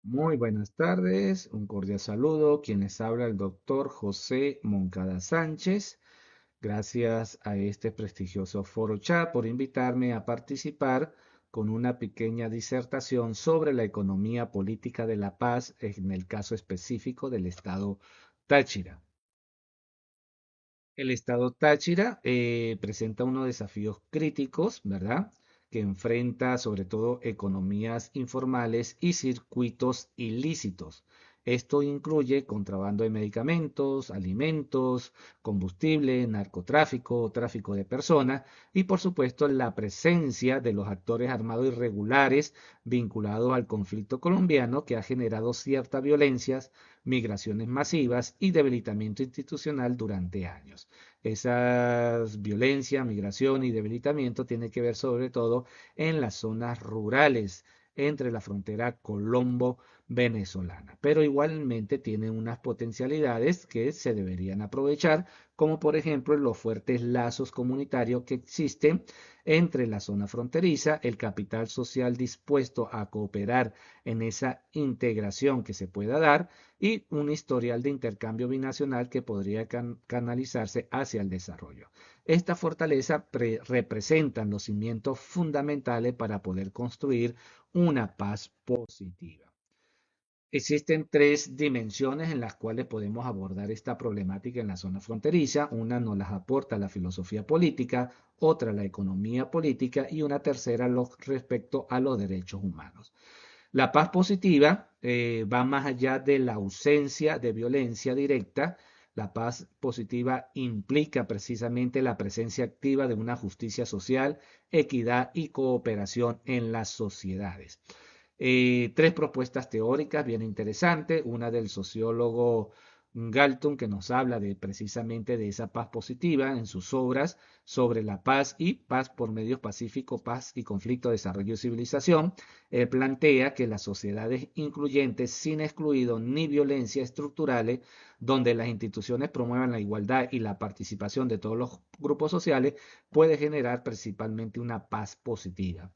Muy buenas tardes, un cordial saludo. Quienes habla el doctor José Moncada Sánchez. Gracias a este prestigioso foro chat por invitarme a participar con una pequeña disertación sobre la economía política de la paz en el caso específico del estado Táchira. El estado Táchira presenta unos desafíos críticos, ¿verdad? Que enfrenta sobre todo economías informales y circuitos ilícitos. Esto incluye contrabando de medicamentos, alimentos, combustible, narcotráfico, tráfico de personas y por supuesto la presencia de los actores armados irregulares vinculados al conflicto colombiano que ha generado ciertas violencias, migraciones masivas y debilitamiento institucional durante años. Esa violencia, migración y debilitamiento tiene que ver sobre todo en las zonas rurales entre la frontera colombo-venezolana, pero igualmente tiene unas potencialidades que se deberían aprovechar, como por ejemplo los fuertes lazos comunitarios que existen entre la zona fronteriza, el capital social dispuesto a cooperar en esa integración que se pueda dar y un historial de intercambio binacional que podría canalizarse hacia el desarrollo. Esta fortaleza representan los cimientos fundamentales para poder construir una paz positiva. Existen tres dimensiones en las cuales podemos abordar esta problemática en la zona fronteriza. Una nos las aporta la filosofía política, otra la economía política y una tercera respecto a los derechos humanos. La paz positiva va más allá de la ausencia de violencia directa. La paz positiva implica precisamente la presencia activa de una justicia social, equidad y cooperación en las sociedades. Tres propuestas teóricas bien interesantes, una del sociólogo Galton que nos habla de precisamente de esa paz positiva en sus obras sobre la paz y paz por medios pacíficos, paz y conflicto, desarrollo y civilización. Él plantea que las sociedades incluyentes sin excluido ni violencia estructurales, donde las instituciones promuevan la igualdad y la participación de todos los grupos sociales, puede generar principalmente una paz positiva.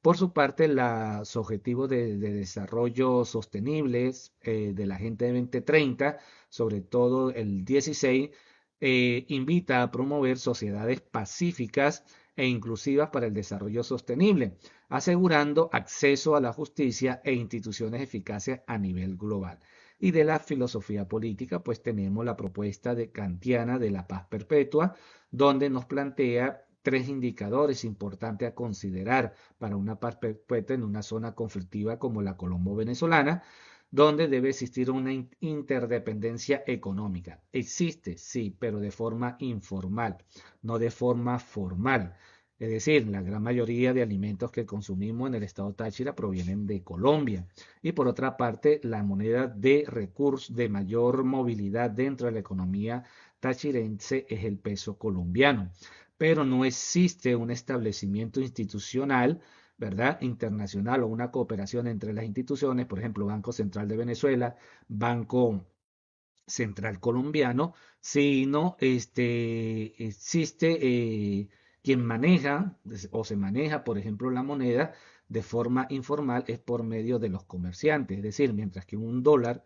Por su parte, los objetivos de desarrollo sostenibles de la Agenda 2030, sobre todo el 16, invita a promover sociedades pacíficas e inclusivas para el desarrollo sostenible, asegurando acceso a la justicia e instituciones eficaces a nivel global. Y de la filosofía política, pues tenemos la propuesta de kantiana de la paz perpetua, donde nos plantea tres indicadores importantes a considerar para una paz perpetua en una zona conflictiva como la colombo-venezolana, donde debe existir una interdependencia económica. Existe, sí, pero de forma informal, no de forma formal. Es decir, la gran mayoría de alimentos que consumimos en el estado Táchira provienen de Colombia. Y por otra parte, la moneda de recursos de mayor movilidad dentro de la economía tachirense es el peso colombiano. Pero no existe un establecimiento institucional, ¿verdad? Internacional o una cooperación entre las instituciones, por ejemplo, Banco Central de Venezuela, Banco Central Colombiano, sino existe quien maneja o se maneja, por ejemplo, la moneda de forma informal es por medio de los comerciantes, es decir, mientras que un dólar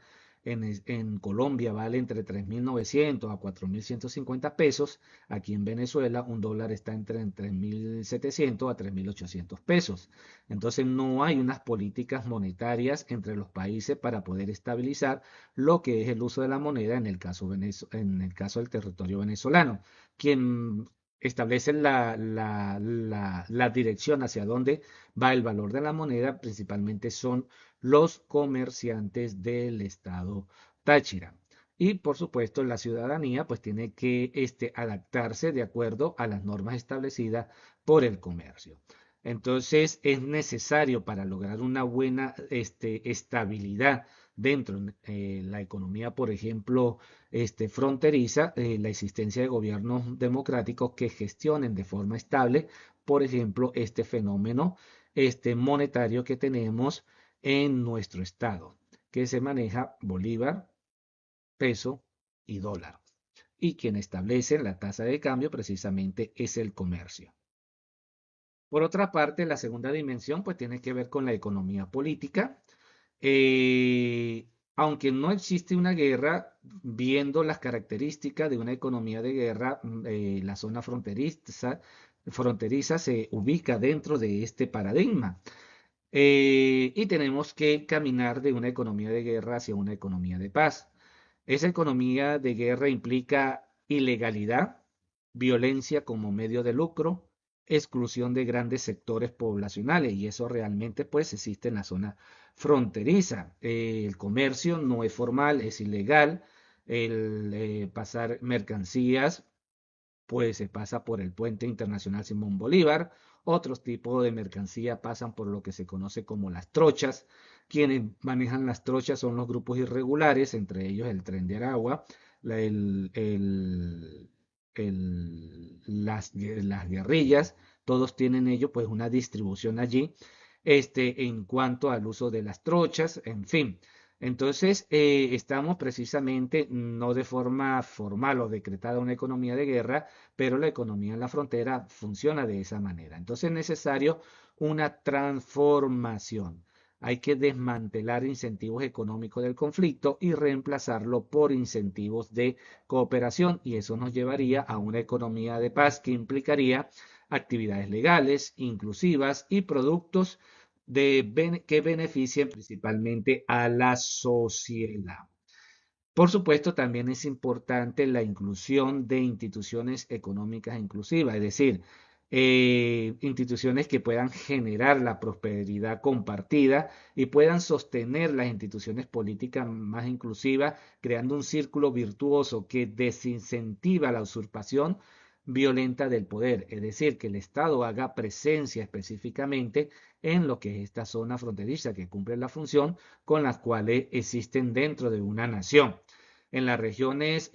en Colombia vale entre 3.900 a 4.150 pesos, aquí en Venezuela un dólar está entre 3.700 a 3.800 pesos. Entonces no hay unas políticas monetarias entre los países para poder estabilizar lo que es el uso de la moneda en el caso del territorio venezolano. Quien establece la dirección hacia dónde va el valor de la moneda principalmente son los comerciantes del estado Táchira. Y por supuesto la ciudadanía pues tiene que adaptarse de acuerdo a las normas establecidas por el comercio. Entonces es necesario para lograr una buena estabilidad dentro de la economía, por ejemplo, fronteriza, la existencia de gobiernos democráticos que gestionen de forma estable, por ejemplo, este fenómeno monetario que tenemos en nuestro estado, que se maneja bolívar, peso y dólar. Y quien establece la tasa de cambio precisamente es el comercio. Por otra parte, la segunda dimensión pues tiene que ver con la economía política, Eh, Aunque no existe una guerra, viendo las características de una economía de guerra, la zona fronteriza se ubica dentro de este paradigma. Y tenemos que caminar de una economía de guerra hacia una economía de paz. Esa economía de guerra implica ilegalidad, violencia como medio de lucro, exclusión de grandes sectores poblacionales y eso realmente pues existe en la zona fronteriza. El comercio no es formal, es ilegal. El pasar mercancías pues se pasa por el puente internacional Simón Bolívar. Otros tipos de mercancía pasan por lo que se conoce como las trochas. Quienes manejan las trochas son los grupos irregulares, entre ellos el Tren de Aragua, la- el- el- las guerrillas. Todos tienen ellos pues una distribución allí, en cuanto al uso de las trochas, en fin. Entonces, estamos precisamente no de forma formal o decretada una economía de guerra, pero la economía en la frontera funciona de esa manera. Entonces es necesario una transformación. Hay que desmantelar incentivos económicos del conflicto y reemplazarlo por incentivos de cooperación y eso nos llevaría a una economía de paz que implicaría actividades legales, inclusivas y productos que beneficien principalmente a la sociedad. Por supuesto, también es importante la inclusión de instituciones económicas inclusivas, es decir, instituciones que puedan generar la prosperidad compartida y puedan sostener las instituciones políticas más inclusivas, creando un círculo virtuoso que desincentiva la usurpación violenta del poder, es decir, que el Estado haga presencia específicamente en lo que es esta zona fronteriza que cumple la función con las cuales existen dentro de una nación. En las regiones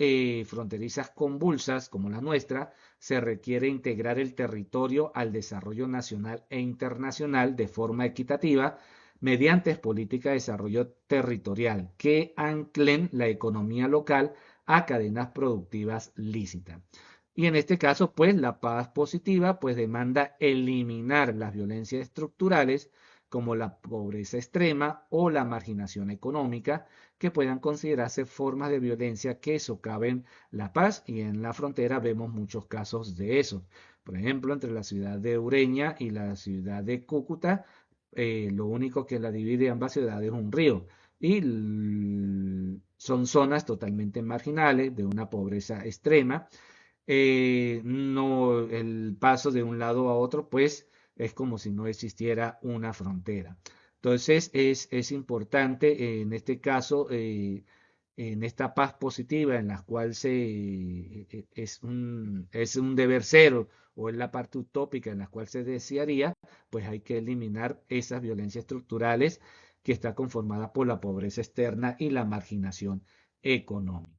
fronterizas convulsas como la nuestra, se requiere integrar el territorio al desarrollo nacional e internacional de forma equitativa mediante políticas de desarrollo territorial que anclen la economía local a cadenas productivas lícitas. Y en este caso, pues la paz positiva pues demanda eliminar las violencias estructurales como la pobreza extrema o la marginación económica, que puedan considerarse formas de violencia que socaven la paz y en la frontera vemos muchos casos de eso. Por ejemplo, entre la ciudad de Ureña y la ciudad de Cúcuta, lo único que la divide ambas ciudades es un río y son zonas totalmente marginales de una pobreza extrema. No, el paso de un lado a otro, pues es como si no existiera una frontera. Entonces es importante en este caso, en esta paz positiva en la cual es un deber ser o es la parte utópica en la cual se desearía, pues hay que eliminar esas violencias estructurales que está conformada por la pobreza externa y la marginación económica.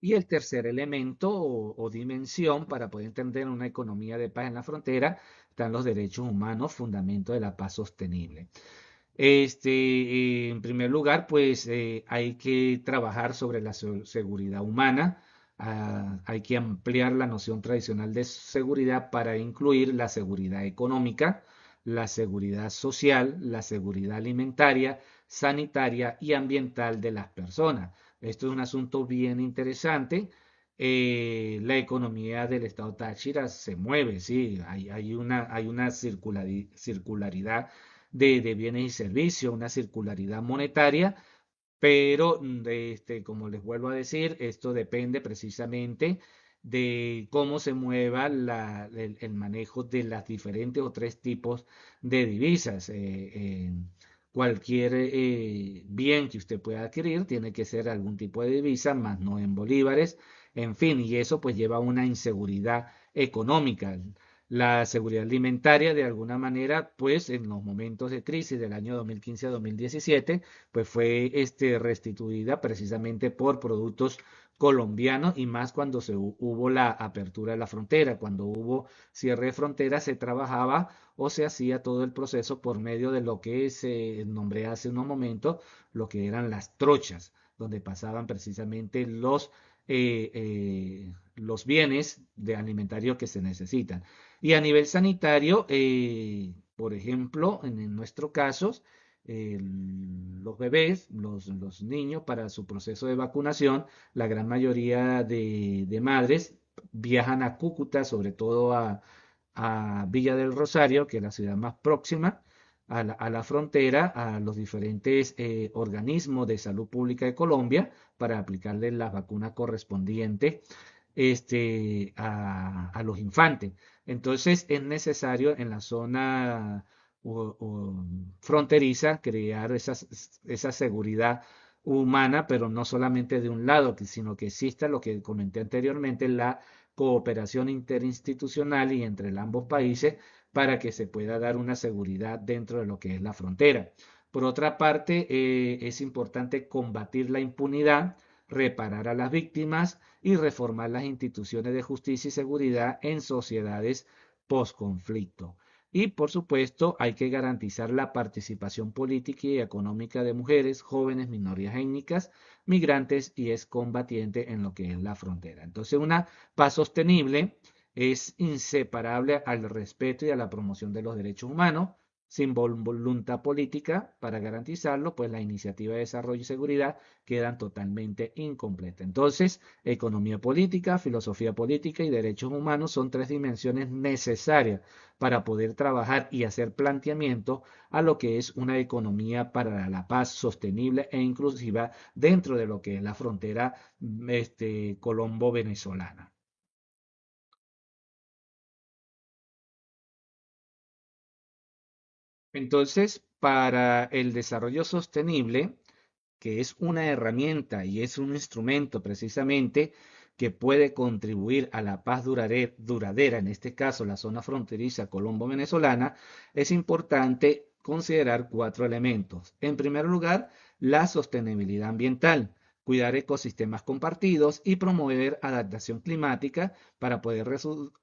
Y el tercer elemento o dimensión para poder entender una economía de paz en la frontera están los derechos humanos, fundamento de la paz sostenible. En primer lugar, pues hay que trabajar sobre la seguridad humana. Hay que ampliar la noción tradicional de seguridad para incluir la seguridad económica, la seguridad social, la seguridad alimentaria, sanitaria y ambiental de las personas. Esto es un asunto bien interesante. La economía del estado Táchira se mueve, sí, hay una circularidad de bienes y servicios, una circularidad monetaria, pero como les vuelvo a decir, esto depende precisamente de cómo se mueva el manejo de las diferentes o tres tipos de divisas. Cualquier bien que usted pueda adquirir tiene que ser algún tipo de divisa, más no en bolívares, en fin, y eso pues lleva a una inseguridad económica. La seguridad alimentaria, de alguna manera, pues en los momentos de crisis del año 2015 a 2017, pues fue restituida precisamente por productos colombianos y más cuando hubo la apertura de la frontera, cuando hubo cierre de frontera, se trabajaba o se hacía todo el proceso por medio de lo que se nombré hace unos momentos, lo que eran las trochas, donde pasaban precisamente los bienes de alimentarios que se necesitan. Y a nivel sanitario, por ejemplo, en nuestro caso, los bebés, los niños para su proceso de vacunación. La gran mayoría de madres viajan a Cúcuta, sobre todo a Villa del Rosario, que es la ciudad más próxima a la frontera, a los diferentes organismos de salud pública de Colombia para aplicarles las vacunas correspondientes a los infantes. Entonces es necesario en la zona fronteriza crear esa seguridad humana, pero no solamente de un lado, sino que exista lo que comenté anteriormente, la cooperación interinstitucional y entre ambos países para que se pueda dar una seguridad dentro de lo que es la frontera. Por otra parte, es importante combatir la impunidad, reparar a las víctimas y reformar las instituciones de justicia y seguridad en sociedades post-conflicto. Y por supuesto, hay que garantizar la participación política y económica de mujeres, jóvenes, minorías étnicas, migrantes y excombatientes en lo que es la frontera. Entonces, una paz sostenible es inseparable al respeto y a la promoción de los derechos humanos. Sin voluntad política para garantizarlo, pues la iniciativa de desarrollo y seguridad quedan totalmente incompletas. Entonces, economía política, filosofía política y derechos humanos son tres dimensiones necesarias para poder trabajar y hacer planteamientos a lo que es una economía para la paz sostenible e inclusiva dentro de lo que es la frontera colombo-venezolana. Entonces, para el desarrollo sostenible, que es una herramienta y es un instrumento precisamente que puede contribuir a la paz duradera, en este caso la zona fronteriza colombo-venezolana, es importante considerar cuatro elementos. En primer lugar, la sostenibilidad ambiental, cuidar ecosistemas compartidos y promover adaptación climática para poder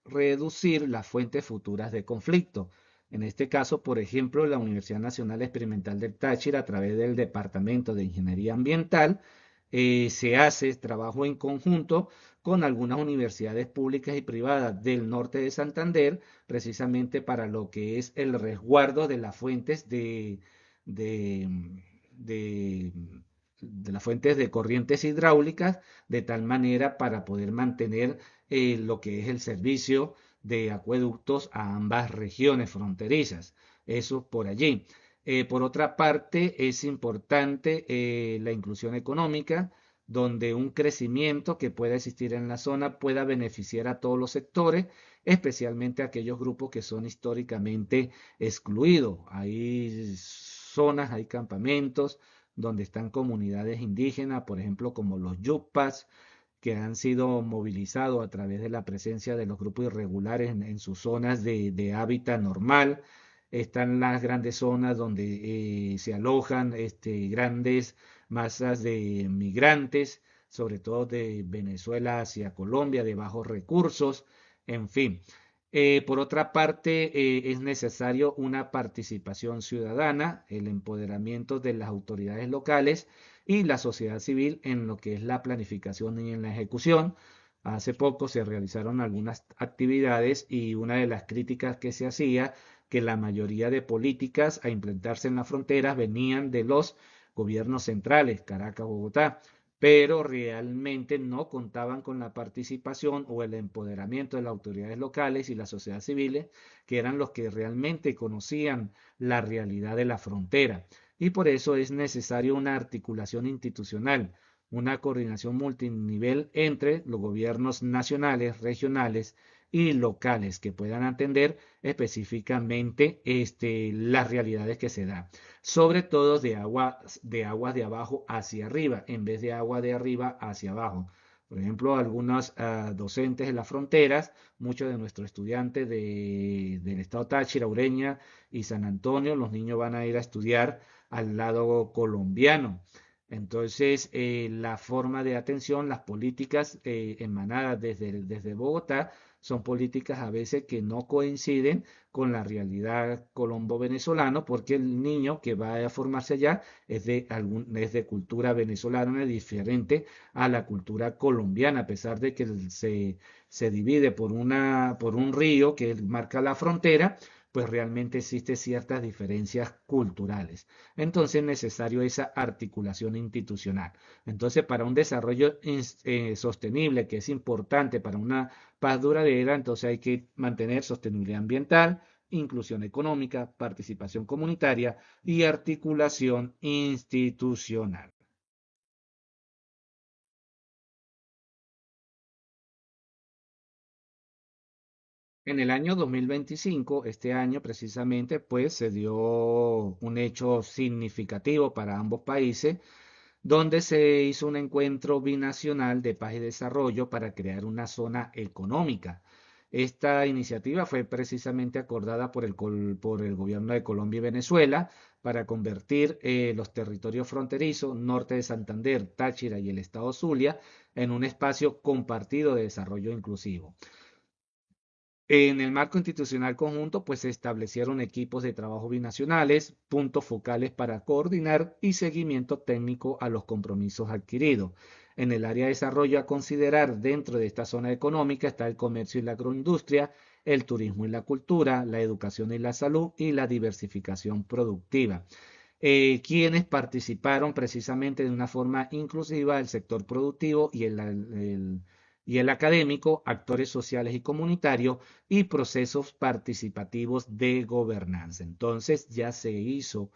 reducir las fuentes futuras de conflicto. En este caso, por ejemplo, la Universidad Nacional Experimental del Táchira, a través del Departamento de Ingeniería Ambiental, se hace trabajo en conjunto con algunas universidades públicas y privadas del norte de Santander, precisamente para lo que es el resguardo de las fuentes de, de, de las fuentes de corrientes hidráulicas, de tal manera para poder mantener lo que es el servicio de acueductos a ambas regiones fronterizas. Eso por allí. Por otra parte, es importante la inclusión económica, donde un crecimiento que pueda existir en la zona pueda beneficiar a todos los sectores, especialmente a aquellos grupos que son históricamente excluidos. Hay zonas, hay campamentos donde están comunidades indígenas, por ejemplo, como los yupas, que han sido movilizados a través de la presencia de los grupos irregulares en sus zonas de hábitat normal. Están las grandes zonas donde se alojan grandes masas de migrantes, sobre todo de Venezuela hacia Colombia, de bajos recursos, en fin. Por otra parte, es necesario una participación ciudadana, el empoderamiento de las autoridades locales y la sociedad civil en lo que es la planificación y en la ejecución. Hace poco se realizaron algunas actividades y una de las críticas que se hacía que la mayoría de políticas a implementarse en las fronteras venían de los gobiernos centrales, Caracas, Bogotá, pero realmente no contaban con la participación o el empoderamiento de las autoridades locales y la sociedad civil, que eran los que realmente conocían la realidad de la frontera. Y por eso es necesario una articulación institucional, una coordinación multinivel entre los gobiernos nacionales, regionales y locales que puedan atender específicamente las realidades que se dan, sobre todo de aguas de abajo hacia arriba, en vez de agua de arriba hacia abajo. Por ejemplo, algunos docentes de las fronteras, muchos de nuestros estudiantes del estado Táchira, Ureña y San Antonio, los niños van a ir a estudiar al lado colombiano. Entonces, la forma de atención, las políticas emanadas desde Bogotá, son políticas a veces que no coinciden con la realidad colombo-venezolano, porque el niño que va a formarse allá es de cultura venezolana, es diferente a la cultura colombiana, a pesar de que se divide por un río que marca la frontera, pues realmente existen ciertas diferencias culturales. Entonces es necesario esa articulación institucional. Entonces, para un desarrollo sostenible, que es importante para una paz duradera, entonces hay que mantener sostenibilidad ambiental, inclusión económica, participación comunitaria y articulación institucional. En el año 2025, este año precisamente, pues se dio un hecho significativo para ambos países, donde se hizo un encuentro binacional de paz y desarrollo para crear una zona económica. Esta iniciativa fue precisamente acordada por el gobierno de Colombia y Venezuela para convertir los territorios fronterizos, norte de Santander, Táchira y el estado Zulia, en un espacio compartido de desarrollo inclusivo. En el marco institucional conjunto, pues se establecieron equipos de trabajo binacionales, puntos focales para coordinar y seguimiento técnico a los compromisos adquiridos. En el área de desarrollo a considerar dentro de esta zona económica está el comercio y la agroindustria, el turismo y la cultura, la educación y la salud y la diversificación productiva. Quienes participaron precisamente de una forma inclusiva el sector productivo y el académico, actores sociales y comunitarios y procesos participativos de gobernanza. Entonces ya se hizo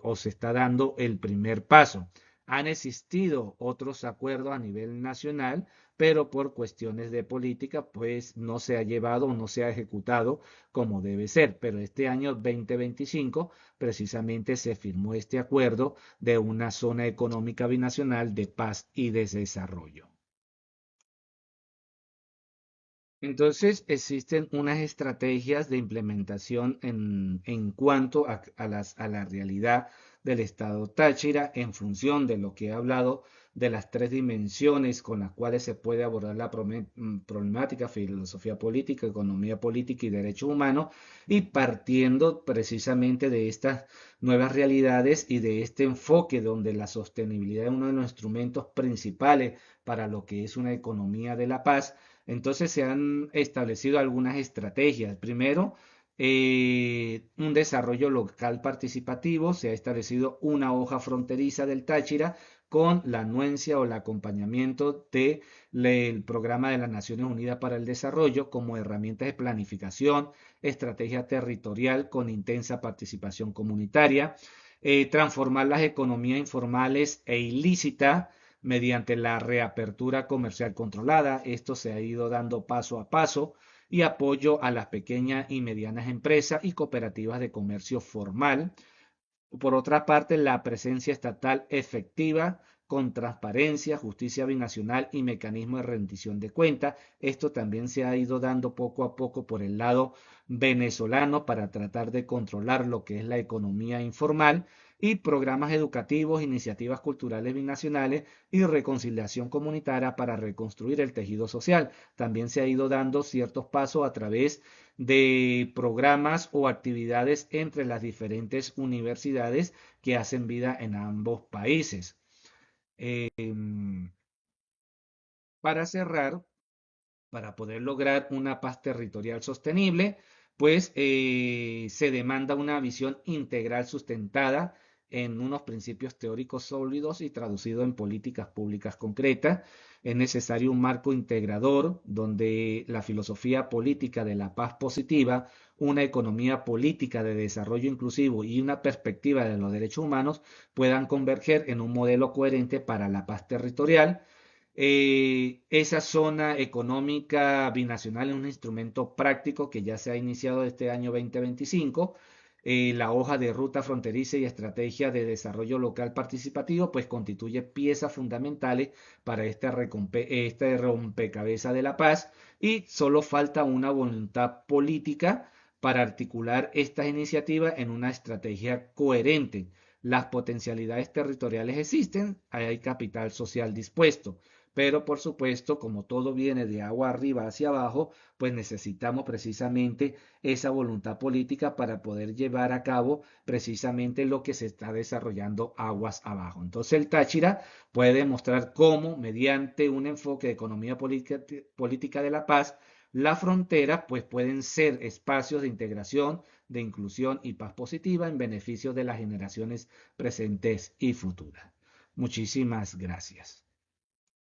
o se está dando el primer paso. Han existido otros acuerdos a nivel nacional, pero por cuestiones de política, pues no se ha llevado o no se ha ejecutado como debe ser. Pero este año 2025 precisamente se firmó este acuerdo de una zona económica binacional de paz y de desarrollo. Entonces, existen unas estrategias de implementación en cuanto a la realidad del estado Táchira en función de lo que he hablado de las tres dimensiones con las cuales se puede abordar la problemática, filosofía política, economía política y derechos humanos, y partiendo precisamente de estas nuevas realidades y de este enfoque donde la sostenibilidad es uno de los instrumentos principales para lo que es una economía de la paz. Entonces se han establecido algunas estrategias. Primero, un desarrollo local participativo. Se ha establecido una hoja fronteriza del Táchira con la anuencia o el acompañamiento del Programa de las Naciones Unidas para el Desarrollo como herramientas de planificación, estrategia territorial con intensa participación comunitaria, transformar las economías informales e ilícitas mediante la reapertura comercial controlada. Esto se ha ido dando paso a paso y apoyo a las pequeñas y medianas empresas y cooperativas de comercio formal. Por otra parte, la presencia estatal efectiva con transparencia, justicia binacional y mecanismo de rendición de cuentas. Esto también se ha ido dando poco a poco por el lado venezolano para tratar de controlar lo que es la economía informal y programas educativos, iniciativas culturales binacionales y reconciliación comunitaria para reconstruir el tejido social. También se ha ido dando ciertos pasos a través de programas o actividades entre las diferentes universidades que hacen vida en ambos países. Eh, para cerrar, para poder lograr una paz territorial sostenible, pues se demanda una visión integral sustentada en unos principios teóricos sólidos y traducido en políticas públicas concretas. Es necesario un marco integrador donde la filosofía política de la paz positiva, una economía política de desarrollo inclusivo y una perspectiva de los derechos humanos puedan converger en un modelo coherente para la paz territorial. Esa zona económica binacional es un instrumento práctico que ya se ha iniciado este año 2025. La hoja de ruta fronteriza y estrategia de desarrollo local participativo pues constituye piezas fundamentales para este rompecabezas de la paz y solo falta una voluntad política para articular estas iniciativas en una estrategia coherente. Las potencialidades territoriales existen, hay capital social dispuesto. Pero por supuesto, como todo viene de agua arriba hacia abajo, pues necesitamos precisamente esa voluntad política para poder llevar a cabo precisamente lo que se está desarrollando aguas abajo. Entonces el Táchira puede demostrar cómo, mediante un enfoque de economía política de la paz, Las fronteras pues pueden ser espacios de integración, de inclusión y paz positiva en beneficio de las generaciones presentes y futuras. Muchísimas gracias.